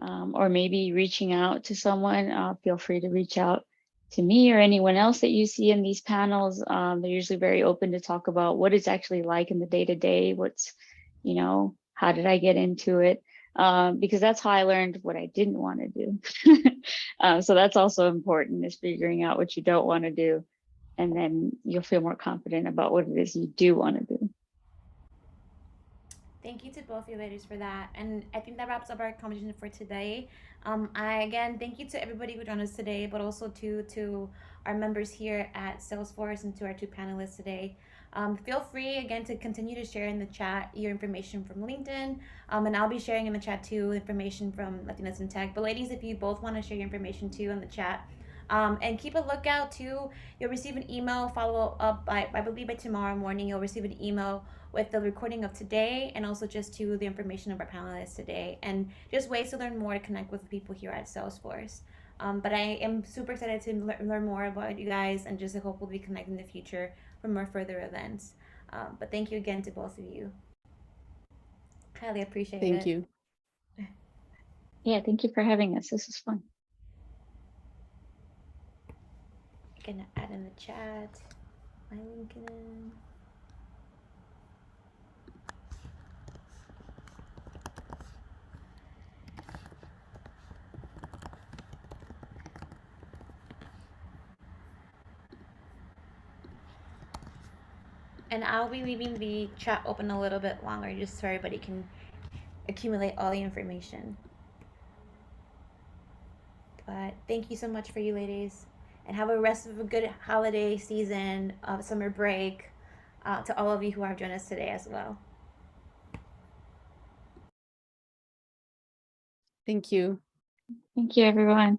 or maybe reaching out to someone. Feel free to reach out to me or anyone else that you see in these panels. They're usually very open to talk about what it's actually like in the day-to-day. What's, how did I get into it? Because that's how I learned what I didn't want to do. So that's also important, is figuring out what you don't want to do. And then you'll feel more confident about what it is you do want to do. Thank you to both of you ladies for that. And I think that wraps up our conversation for today. I again thank you to everybody who joined us today, but also to our members here at Salesforce and to our two panelists today. Feel free again to continue to share in the chat your information from LinkedIn, and I'll be sharing in the chat too information from Latinas in Tech. But ladies, if you both want to share your information too in the chat, and keep a lookout too. You'll receive an email follow up by, I believe, by tomorrow morning. You'll receive an email with the recording of today and also just to the information of our panelists today and just ways to learn more to connect with people here at Salesforce. But I am super excited to learn more about you guys and just hope we'll be connecting in the future for more further events. But thank you again to both of you. Highly appreciate it. Thank you. Yeah, thank you for having us. This was fun. Gonna add in the chat my LinkedIn. And I'll be leaving the chat open a little bit longer just so everybody can accumulate all the information. But thank you so much for you ladies. And have a rest of a good holiday season, summer break, to all of you who have joined us today as well. Thank you. Thank you, everyone.